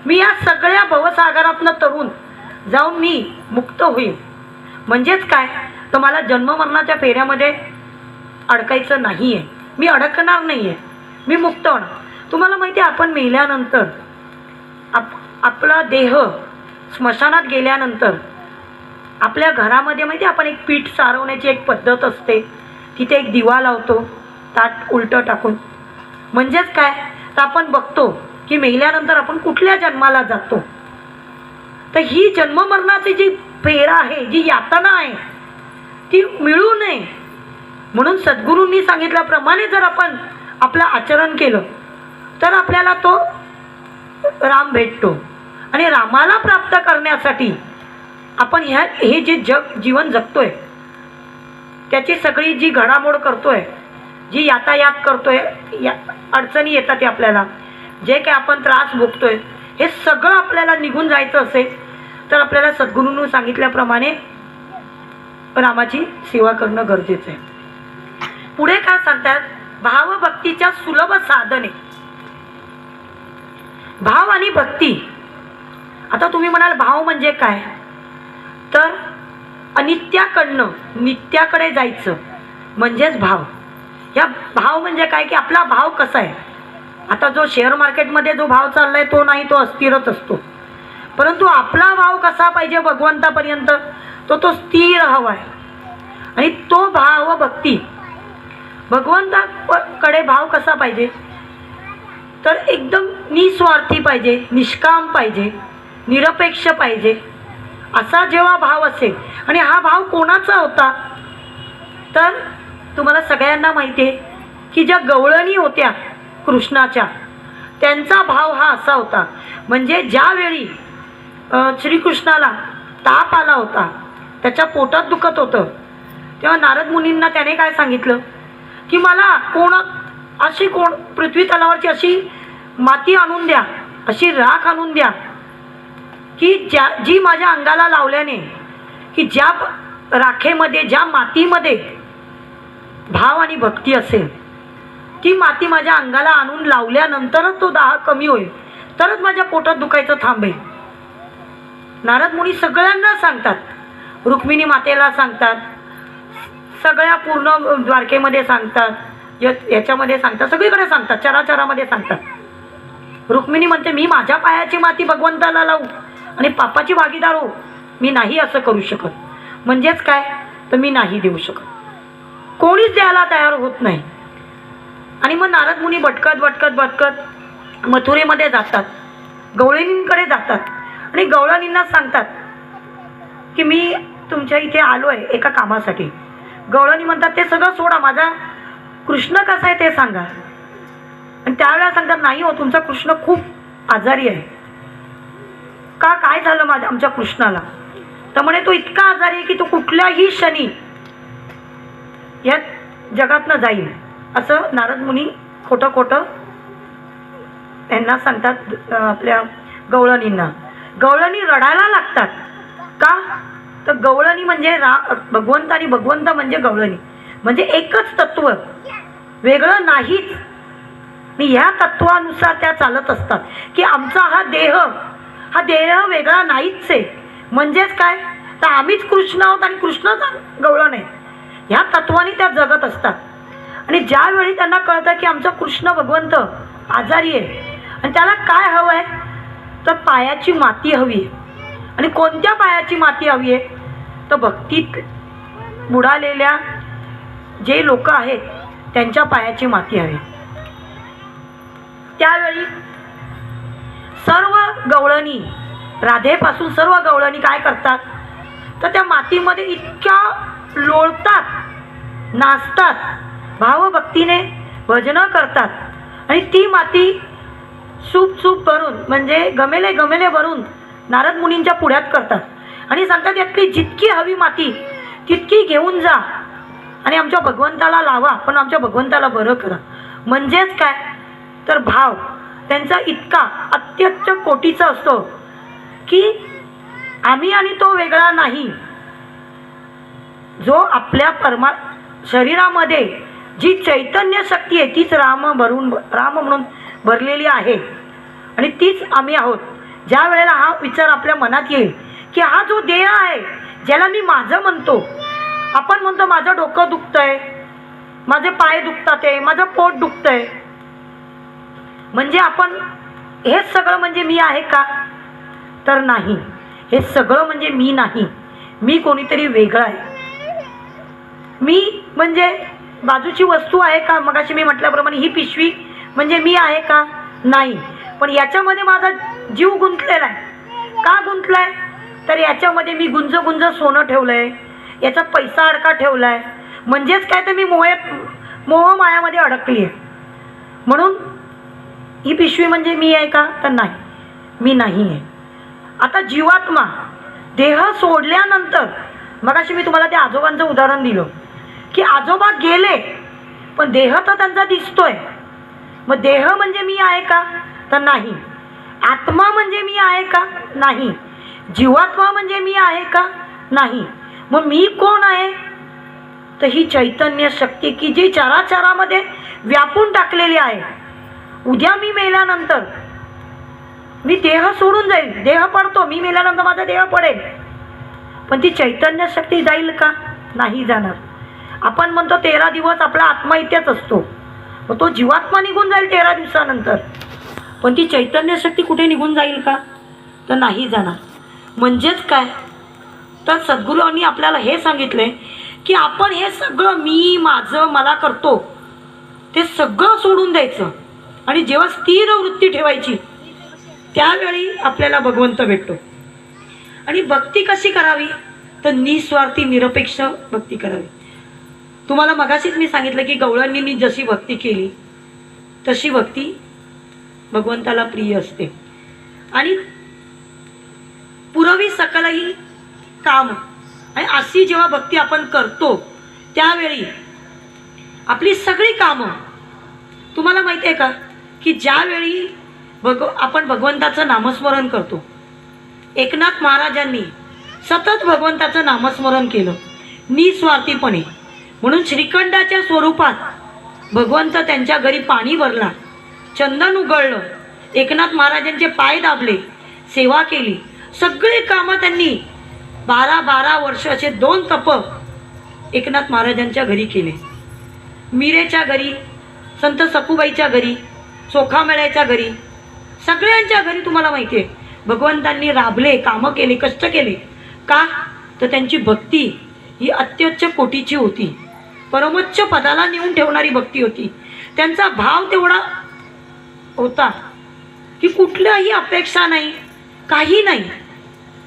Speaker 1: मी या सगळ्या भवसागरातनं तरून जाऊन मी मुक्त होईल. म्हणजेच काय, तर मला जन्ममरणाच्या फेऱ्यामध्ये अडकायचं नाही आहे, मी अडकणार नाही आहे, मी मुक्त होणार. तुम्हाला माहिती आहे, आपण मेल्यानंतर आपला देह स्मशानात गेल्यानंतर आपल्या घरामध्ये माहिती आहे, आपण एक पीठ सारवण्याची एक पद्धत असते, तिथे एक दिवा लावतो ताट उलटं टाकून. म्हणजेच काय, तर आपण बघतो की मेल्यानंतर आपण कुठल्या जन्माला जातो. तर ही जन्ममरणाची जी फेरा आहे, जी यातना आहे, ती मिळू नये म्हणून सद्गुरूंनी सांगितल्याप्रमाणे जर आपण आपलं आचरण केलं तर आपल्याला तो राम भेटतो. आणि रामाला प्राप्त करण्यासाठी आपण हे जे जीवन जगतोय, त्याची सगळी जी घडामोड करतोय, जी यातायात करतोय, अडचणी येतात ते आपल्याला, जे काही आपण त्रास भोगतोय, हे सगळं आपल्याला निघून जायचं असेल तर आपल्याला सद्गुरूंनी सांगितल्याप्रमाणे रामाची सेवा करणं गरजेचं आहे. पुढे काय सांगतात, भावभक्तीच्या सुलभ साधने. भाव आणि भक्ती. आता तुम्ही म्हणाल भाव म्हणजे काय, तर अनित्याकडनं नित्याकडे जायचं म्हणजेच भाव. या भाव म्हणजे काय की आपला भाव कसा आहे. आता जो शेअर मार्केटमध्ये जो भाव चाललाय तो नाही, तो अस्थिरच असतो. परंतु आपला भाव कसा पाहिजे भगवंतापर्यंत, तो स्थिर हवा आहे. आणि तो भाव भक्ती भगवंताकडे भाव कसा पाहिजे, तर एकदम निस्वार्थी पाहिजे, निष्काम पाहिजे, निरपेक्ष पाहिजे. असा जेव्हा भाव असेल, आणि हा भाव कोणाचा होता, तर तुम्हाला सगळ्यांना माहिती आहे की ज्या गवळणी होत्या कृष्णाच्या, त्यांचा भाव हा असा होता. म्हणजे ज्यावेळी श्रीकृष्णाला ताप आला होता, त्याच्या पोटात दुखत होतं, तेव्हा नारद मुनींना त्याने काय सांगितलं की मला कोण पृथ्वी तलावरची अशी माती आणून द्या, अशी राख आणून द्या की जी माझ्या अंगाला लावल्याने, की ज्या राखेमध्ये, ज्या मातीमध्ये भाव आणि भक्ती असेल, ती माती माझ्या अंगाला आणून लावल्यानंतरच तो दाह कमी होईल, तरच माझ्या पोटात दुखायचं थांबेल. नारद मुनी सगळ्यांना सांगतात, रुक्मिणी मातेला सांगतात, सगळ्या पूर्ण द्वारकेमध्ये सांगतात, याच्यामध्ये सांगतात, सगळीकडे सांगतात, चराचरामध्ये सांगतात. रुक्मिणी म्हणते मी माझ्या पायाची माती भगवंताला लावू आणि पापाची भागीदार हो, मी नाही असं करू शकत. म्हणजेच काय, तर मी नाही देऊ शकत. कोणीच द्यायला तयार होत नाही. आणि मग नारद मुनी भटकत भटकत भटकत मथुरेमध्ये जातात, गवळणींकडे जातात आणि गवळणींना सांगतात की मी तुमच्या इथे आलो आहे एका कामासाठी. गवळणी म्हणतात ते सगळं सोडा, माझा कृष्ण कसा आहे ते सांगा. आणि त्यावेळेला सांगतात नाही हो, तुमचा कृष्ण खूप आजारी आहे. का, काय झालं आमच्या कृष्णाला, तर म्हणे तो इतका आजारी आहे की तो कुठल्याही क्षणी या जगातनं जाईल, असं नारद मुनी खोटं खोटं त्यांना सांगतात आपल्या गवळणींना. गवळणी रडायला लागतात. का, तर गवळणी म्हणजे भगवंत आणि भगवंत म्हणजे गवळणी, म्हणजे एकच तत्व, वेगळं नाहीच. आणि ह्या तत्वानुसार त्या चालत असतात की आमचा हा देह वेगळा नाहीच आहे. म्हणजेच काय, तर आम्हीच कृष्ण आहोत आणि कृष्णच गवळण आहे. ह्या तत्वाने त्या जगत असतात. आणि ज्यावेळी त्यांना कळतं की आमचा कृष्ण भगवंत आजारी आहे आणि त्याला काय हवं आहे, तर पायाची माती हवी आहे. आणि कोणत्या पायाची माती हवी आहे, तर भक्तीत बुडालेल्या जे लोक आहेत त्यांच्या पायाची माती हवी. त्यावेळी सर्व गवळणी, राधेपासून सर्व गवळणी काय करतात, तर त्या मातीमध्ये इतक्या लोळतात, नाचतात, भावभक्तीने भजनं करतात. आणि ती माती सूप भरून, म्हणजे गमेले गमेले भरून नारद मुनींच्या पुढ्यात करतात आणि सांगतात यातली जितकी हवी माती तितकी घेऊन जा आणि आमच्या भगवंताला लावा, पण आमच्या भगवंताला बरं करा. म्हणजेच काय, तर भाव त्यांचा इतका अत्यंत कोटीचा असतो की आम्ही आणि तो वेगळा नाही. जो आपल्या शरीरामध्ये जी चैतन्य शक्ती आहे तीच राम म्हणून भरलेली आहे आणि तीच आम्ही आहोत. ज्या वेळेला हा विचार आपल्या मनात येईल की हा जो देह आहे ज्याला मी माझं म्हणतो, आपण म्हणतो माझं डोकं दुखतंय, माझे पाय दुखतात आहे, माझं पोट दुखतंय, म्हणजे आपण हे सगळं म्हणजे मी आहे का, तर नाही. हे सगळं म्हणजे मी नाही, मी कोणीतरी वेगळं आहे. मी म्हणजे बाजूची वस्तू आहे का, मगाशी मी म्हटल्याप्रमाणे ही पिशवी म्हणजे मी आहे का, नाही. पण याच्यामध्ये माझा जीव गुंतलेला आहे. का गुंतलाय, तर याच्यामध्ये मी गुंज सोनं ठेवलंय, याच्यात पैसा अडका ठेवलाय. म्हणजेच काय, तर मी मोह मायामध्ये अडकली आहे. म्हणून ही पिशवी म्हणजे मी आहे का, तर नाही, मी नाही आहे. आता जीवात्मा देह सोडल्यानंतर, मगाशी मी तुम्हाला त्या आजोबांचं उदाहरण दिलं की आजोबा गेले पण देह तर त्यांचा दिसतोय. मग देह म्हणजे मी आहे का, तर नाही. आत्मा म्हणजे मी आहे का, नाही. जीवात्मा म्हणजे मी आहे का, नाही. मग मी कोण आहे, तर ही चैतन्य शक्ती की जी चराचरामध्ये व्यापून टाकलेली आहे. उद्या मी मेल्यानंतर मी देह सोडून जाईल, देह पडतो, मी मेल्यानंतर माझा देह पडेल, पण ती चैतन्य शक्ती जाईल का? नाही जाणार. आपण म्हणतो 13 दिवस आपला आत्मा इथेच असतो, मग तो जीवात्मा निघून जाईल 13 दिवसानंतर, पण ती चैतन्य शक्ती कुठे निघून जाईल का? तर नाही जाणार. म्हणजेच काय, तर सद्गुरूंनी आपल्याला हे सांगितले की आपण हे सगळं मी माझं मला करतो ते सगळं सोडून द्यायचं, आणि जेव्हा स्थिर वृत्ती ठेवायची त्यावेळी आपल्याला भगवंत भेटतो. आणि भक्ती कशी करावी, तर निस्वार्थी निरपेक्ष भक्ती करावी. तुम्हाला मगाशीच मी सांगितलं की गवळणींनी जशी भक्ती केली तशी भक्ती भगवंताला प्रिय असते. आणि पुरवी सकलही काम, आणि अशी जेव्हा भक्ती आपण करतो त्यावेळी आपली सगळी कामं, तुम्हाला माहिती आहे का की ज्यावेळी आपण भगवंताचं नामस्मरण करतो, एकनाथ महाराजांनी सतत भगवंताचं नामस्मरण केलं निस्वार्थीपणे, म्हणून श्रीखंडाच्या स्वरूपात भगवंत त्यांच्या घरी पाणी भरला, चंदन उघडलं, एकनाथ महाराजांचे पाय दाबले, सेवा केली, सगळी कामं त्यांनी 12 वर्ष असे 2 तप एकनाथ महाराजांच्या घरी केले. मीरेच्या घरी, संत सखूबाईच्या घरी, चोखामेळ्याच्या घरी, सगळ्यांच्या घरी तुम्हाला माहिती आहे भगवंतांनी राबले, कामं केले, कष्ट केले. का? तर त्यांची भक्ती ही अत्युच्च कोटीची होती, परमोच्च पदाला नेऊन ठेवणारी भक्ती होती. त्यांचा भाव तेवढा होता की कुठल्याही अपेक्षा नाही, काही नाही,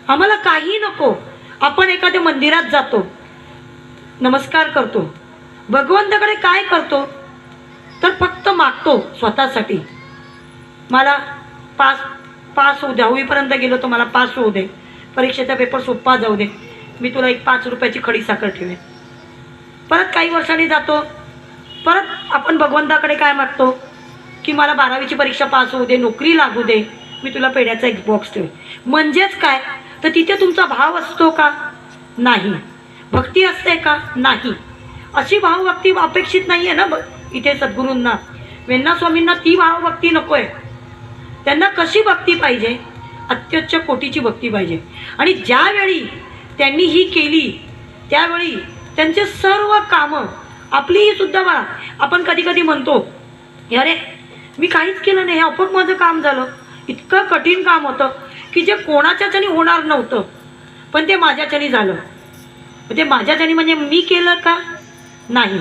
Speaker 1: आम्हाला काही नको. आपण एखाद्या मंदिरात जातो, नमस्कार करतो, भगवंताकडे काय करतो, तर फक्त मागतो स्वतःसाठी, मला पास होऊ द्या, 10वीपर्यंत गेलो तर मला पास होऊ दे, परीक्षेचा पेपर सोपा जाऊ दे, मी तुला एक 5 रुपयाची खडी साखर ठेवेन. परत काही वर्षांनी जातो, परत आपण भगवंताकडे काय मागतो की मला 12वीची परीक्षा पास होऊ दे, नोकरी लागू दे, मी तुला पेढ्याचा एक बॉक्स ठेवेन. म्हणजेच काय, तर तिथे तुमचा भाव असतो का? नाही. भक्ती असते का? नाही. अशी भावभक्ती अपेक्षित नाही आहे ना इथे सद्गुरूंना. वेण्णा स्वामींना ती भावभक्ती नको आहे. त्यांना कशी भक्ती पाहिजे? अत्युच्च कोटीची भक्ती पाहिजे. आणि ज्यावेळी त्यांनी ही केली त्यावेळी त्यांचे सर्व कामं, आपलीही सुद्धा बघा, आपण कधी कधी म्हणतो अरे मी काहीच केलं नाही, हे आपोआप माझं काम झालं. इतकं कठीण काम होतं की जे कोणाच्याच्यानी होणार नव्हतं, पण ते माझ्याच्यानी झालं. ते माझ्याच्यानी म्हणजे मी केलं का? नाही,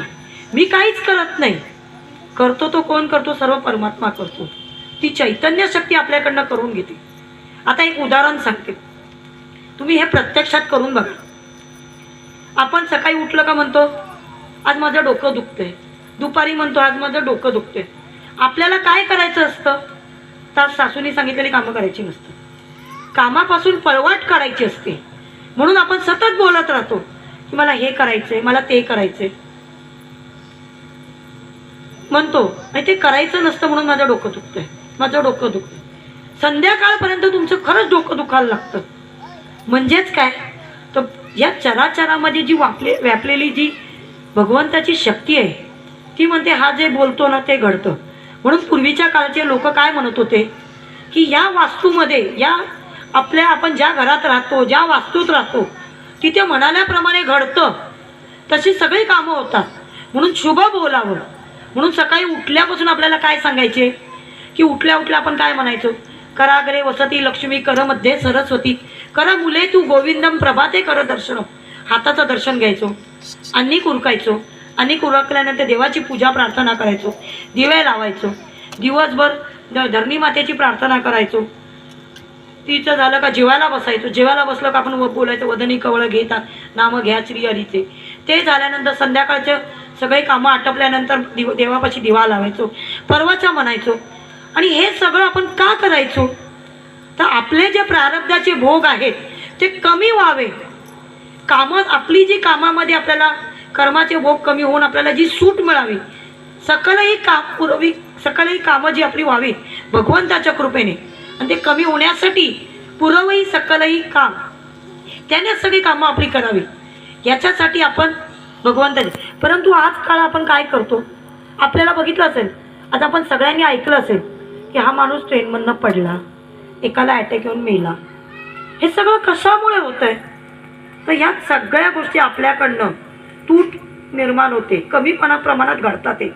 Speaker 1: मी काहीच करत नाही. करतो तो कोण करतो? सर्व परमात्मा करतो. ती चैतन्य शक्ती आपल्याकडनं करून घेते. आता एक उदाहरण सांगते, तुम्ही हे प्रत्यक्षात करून बघा. आपण सकाळी उठलं का म्हणतो आज माझं डोकं दुखतंय, दुपारी म्हणतो आज माझं डोकं दुखतंय. आपल्याला काय करायचं असतं? तर सासूनी सांगितलेली कामं करायची नसतं, कामापासून पळवाट काढायची असते. म्हणून आपण सतत बोलत राहतो की मला हे करायचंय, मला ते करायचंय म्हणतो, आणि ते करायचं नसतं. म्हणून माझं डोकं दुखतंय, माझं डोकं दुखतंय. संध्याकाळपर्यंत तुमचं खरंच डोकं दुखायला लागतं. म्हणजेच काय, तर या चराचरामध्ये जी व्यापलेली जी भगवंताची शक्ती आहे ती म्हणते हा जे बोलतो ना ते घडतं. म्हणून पूर्वीच्या काळचे लोक काय म्हणत होते की या वास्तूमध्ये, या आपण ज्या घरात राहतो, ज्या वास्तूत राहतो तिथे म्हणाल्याप्रमाणे घडतं, तशी सगळी कामं होतात. म्हणून शुभ बोलावं. म्हणून सकाळी उठल्यापासून आपल्याला काय सांगायचे की उठल्या उठल्या आपण काय म्हणायचो? कराग्रे वसती लक्ष्मी, कर मध्ये सरस्वती, कर मुले तू गोविंदम प्रभाते कर दर्शनम. हाताचं दर्शन घ्यायचो, अन्निक उरकायचो, अन्निक उरकल्यानंतर देवाची पूजा प्रार्थना करायचो, दिवे लावायचो, दिवसभर धरणी मातेची प्रार्थना करायचो. तिचं झालं का जेवायला बसायचो, जेवायला बसलं का आपण बोलायचं वदनी कवळ घेता नाम घ्या श्री हरीचे. ते झाल्यानंतर संध्याकाळचे सगळे कामं आटपल्यानंतर देवापाशी दिवा लावायचो, परवाचा म्हणायचो. आणि हे सगळं आपण का करायचो? तर आपले जे प्रारब्धाचे भोग आहेत ते कमी व्हावे, कामं आपली जी कामामध्ये आपल्याला कर्माचे भोग कमी होऊन आपल्याला जी सूट मिळावी, सकलही कामं जी आपली व्हावी भगवंताच्या कृपेने, आणि ते कमी होण्यासाठी पुरवही सकलही काम, त्याने सगळी कामं आपली करावी. याच्यासाठी आपण भगवंताचे परंतु आजकाल आपण काय करतो, आपल्याला बघितलं असेल, आज आपण सगळ्यांनी ऐकलं असेल की हा माणूस ट्रेनमधनं पडला, एकाला अटॅक येऊन मेला. हे सगळं कशामुळे होत आहे? तर ह्या सगळ्या गोष्टी आपल्याकडनं तूट निर्माण होते, कमीपणा प्रमाणात घडतात. ते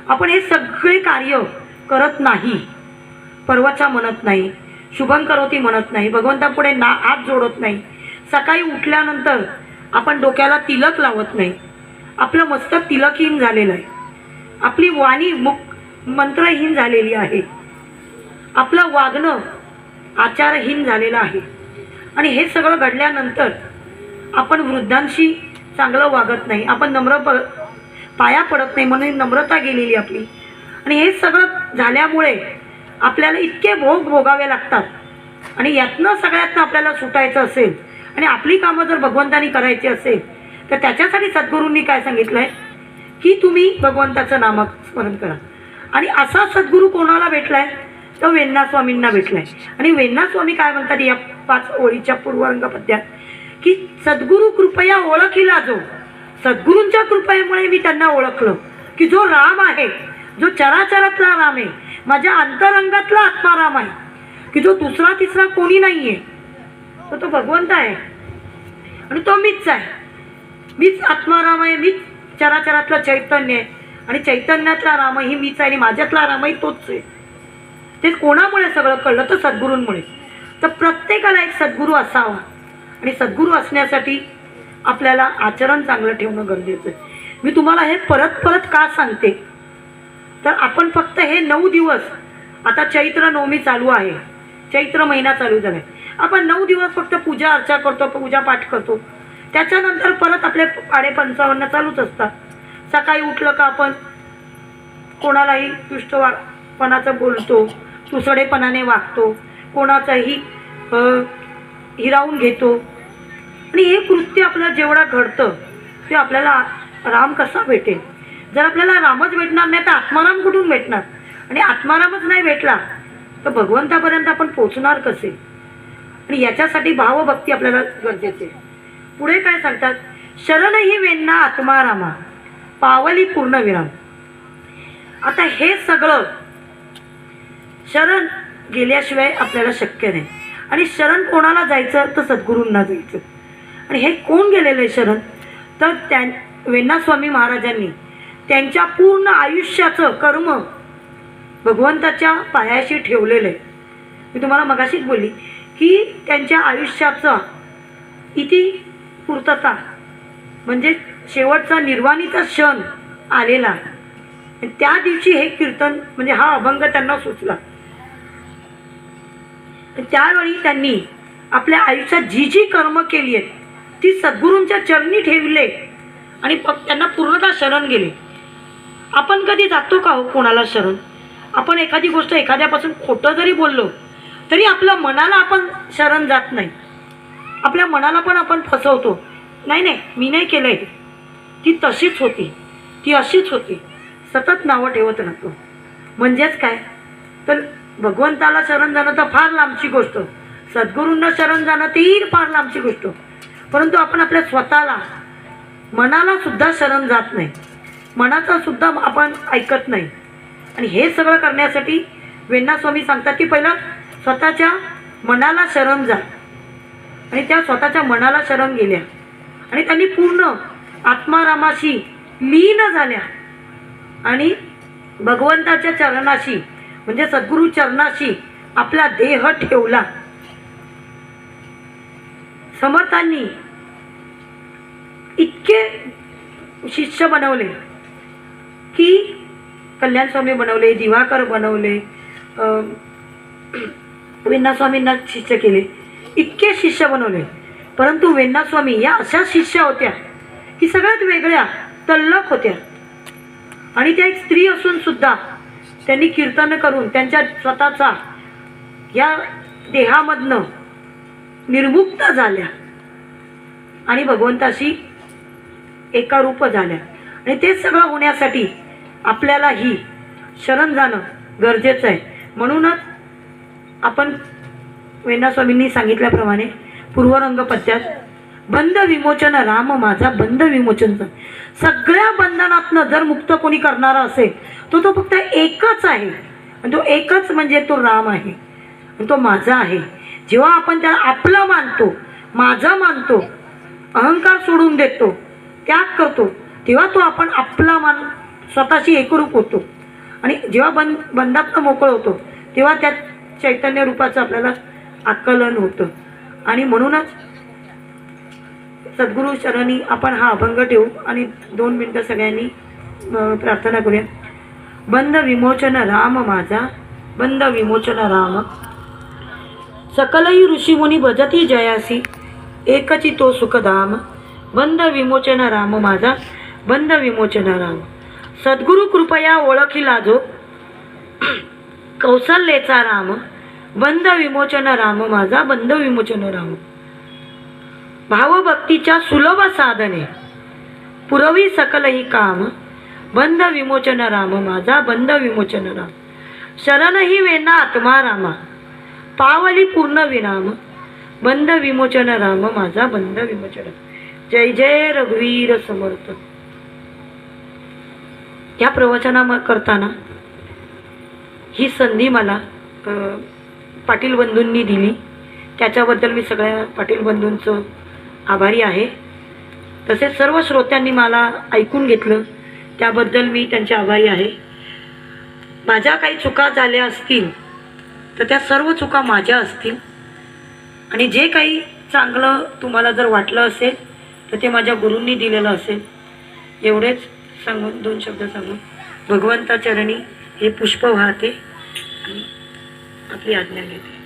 Speaker 1: आपण हे सगळे कार्य करत नाही, परवाचा म्हणत नाही, शुभं करोती म्हणत नाही, भगवंतापुढे हात जोडत नाही, सकाळी उठल्यानंतर आपण डोक्याला तिलक लावत नाही, आपलं मस्तक तिलकहीन झालेलं आहे, आपली वाणी मंत्रहीन झालेली आहे, आपलं वागणं आचारहीन झालेलं आहे. आणि हे सगळं घडल्यानंतर आपण वृद्धांशी चांगलं वागत नाही, आपण पाया पडत नाही, म्हणून नम्रता गेलेली आपली. आणि हे सगळं झाल्यामुळे आपल्याला इतके भोग भोगावे लागतात. आणि यातनं सगळ्यातनं आपल्याला सुटायचं असेल आणि आपली कामं जर भगवंतानी करायची असेल तर त्याच्यासाठी सद्गुरूंनी काय सांगितलं आहे की तुम्ही भगवंताचं नामस्मरण करा. आणि असा सद्गुरू कोणाला भेटला आहे? तो वेण्णा स्वामींना भेटला आहे. आणि वेण्णा स्वामी काय म्हणतात या 5 ओळीच्या पूर्वरंग पद्यात की सद्गुरू कृपया ओळखीला जो, सद्गुरूंच्या कृपेमुळे मी त्यांना ओळखलं की जो राम आहे, जो चराचरातला राम आहे, माझ्या अंतरंगातला आत्माराम आहे, की जो दुसरा तिसरा कोणी नाही आहे, तो भगवंत आहे आणि तो मीच आहे. मीच आत्माराम आहे, मीच चराचरातलं चैतन्य आहे आणि चैतन्यातला रामही मीच आहे आणि माझ्यातला रामही तोच आहे. ते कोणामुळे सगळं कळलं? तर सद्गुरूंमुळे. तर प्रत्येकाला एक सद्गुरू असावा आणि सद्गुरू असण्यासाठी आपल्याला आचरण चांगलं ठेवणं गरजेचं आहे. मी तुम्हाला हे परत परत का सांगते तर आपण फक्त हे 9 दिवस, आता चैत्र नवमी चालू आहे, चैत्र महिना चालू झाला आहे, आपण 9 दिवस फक्त पूजा अर्चा करतो, पूजा पाठ करतो. त्याच्यानंतर परत आपले 55 चालूच असतात. सकाळी उठलं का आपण कोणालाही दुष्टपणाचं बोलतो, तुसडेपणाने वागतो, कोणाचंही हिरावून घेतो. आणि हे कृत्य आपलं जेवढं घडतं ते आपल्याला राम कसा भेटेल? जर आपल्याला रामच भेटणार नाही तर आत्माराम कुठून भेटणार? आणि आत्मारामच नाही भेटला तर भगवंतापर्यंत आपण पोचणार कसे? आणि याच्यासाठी भावभक्ती आपल्याला गरजेची आहे. पुढे काय सांगतात? शरण ही वेण्णा आत्मारामा पावली पूर्ण विराम. आता हे सगळं शरण गेल्याशिवाय आपल्याला शक्य नाही. आणि शरण कोणाला जायचं? तर सद्गुरूंना जायचं. आणि हे कोण गेलेलं आहे शरण? तर वेण्णा स्वामी महाराजांनी त्यांच्या पूर्ण आयुष्याचं कर्म भगवंताच्या पायाशी ठेवलेलं आहे. मी तुम्हाला मगाशीच बोलली की त्यांच्या आयुष्याचा इति पूर्तता म्हणजे शेवटचा निर्वाणीचा क्षण आलेला. त्या दिवशी हे कीर्तन म्हणजे हा अभंग त्यांना सुचला. त्यावेळी त्यांनी आपल्या आयुष्यात जी जी कर्म केली आहेत ती सद्गुरूंच्या चरणी ठेवले आणि त्यांना पूर्णतः शरण गेले. आपण कधी जातो का हो कोणाला शरण? आपण एखादी गोष्ट एखाद्यापासून खोटं जरी बोललो तरी आपल्या मनाला आपण शरण जात नाही, आपल्या मनाला पण आपण फसवतो. नाही मी नाही केलंय, ती तशीच होती, ती अशीच होती, सतत नावं ठेवत राहतो. म्हणजेच काय तर भगवंताला शरण जाणं तर फार लांबची गोष्ट, सद्गुरूंना शरण जाणं तेही फार लांबची गोष्ट. परंतु आपण आपल्या स्वतःला मनाला सुद्धा शरण जात नाही, मनाचं सुद्धा आपण ऐकत नाही. आणि हे सगळं करण्यासाठी वेण्णा स्वामी सांगतात की पहिलं स्वतःच्या मनाला शरण जा. आणि त्या स्वतःच्या मनाला शरण गेल्या आणि त्यांनी पूर्ण आत्मारामाशी लीन झाल्या आणि भगवंताच्या चरणाशी म्हणजे सद्गुरू चरणाशी आपला देह ठेवला. समर्थांनी इतके शिष्य बनवले की कल्याण स्वामी बनवले, दिवाकर बनवले, वेण्णा स्वामींना शिष्य केले, इतके शिष्य बनवले. परंतु वेण्णा स्वामी या अशा शिष्या होत्या की सगळ्यात वेगळ्या तल्लख होत्या. आणि त्या एक स्त्री असून सुद्धा त्यांनी कीर्तन करून त्यांच्या स्वतःचा या देहामधनं निर्मुक्त झाल्या आणि भगवंताशी एकारूप झाल्या. आणि ते सगळं होण्यासाठी आपल्यालाही शरण जाणं गरजेचं आहे. म्हणूनच आपण वेण्णा स्वामींनी सांगितल्याप्रमाणे पूर्वरंग पद्यात बंध विमोचन राम माझा बंध विमोचन. सगळ्या बंधनातनं जर मुक्त कोणी करणारा असेल तो फक्त एकच आहे, आणि तो एकच म्हणजे तो राम आहे, आणि तो माझा आहे. जेव्हा आपण त्याला आपलं मानतो, माझा मानतो, अहंकार सोडून देतो, त्याग करतो, तेव्हा तो आपण आपला मान स्वतःशी एकरूप होतो. आणि जेव्हा बंधातनं मोकळं होतो तेव्हा त्या चैतन्य रूपाचं आपल्याला आकलन होतं. आणि म्हणूनच सद्गुरू चरणी आपण हा अभंग ठेवू आणि 2 मिनटं सगळ्यांनी प्रार्थना करूया. बंध विमोचन राम माझा बंध विमोचन राम, सकलही ऋषीमुनी भजती जयासी, एकची तो सुखधाम. बंध विमोचन राम माझा बंध विमोचन राम. सद्गुरु कृपया ओळखिला जो कौसल्याचा राम, बंध विमोचन राम माझा बंध विमोचन राम. भावभक्तीच्या सुलभ साधने पुरवी सकलही काम, बंध विमोचन राम माझा बंध विमोचन राम. शरणही वेना आत्मा रामा, पावली पूर्ण विराम, बंध विमोचन राम माझा बंध विमोचन. जय जय रघुवीर समर्थ. या प्रवचना करताना ही संधी मला पाटील बंधूंनी दिली, त्याच्याबद्दल मी सगळ्या पाटील बंधूंचं आभारी आहे. तसेच सर्व श्रोत्यांनी मला ऐकून घेतलं त्याबद्दल मी त्यांचे आभारी आहे. माझ्या काही चुका झाल्या असतील तर त्या सर्व चुका माझ्या असतील, आणि जे काही चांगलं तुम्हाला जर वाटलं असेल तर ते माझ्या गुरूंनी दिलेलं असेल. एवढेच सांगून 2 शब्द सांगून भगवंता चरणी हे पुष्प वाहते आणि आपली आज्ञा घेते.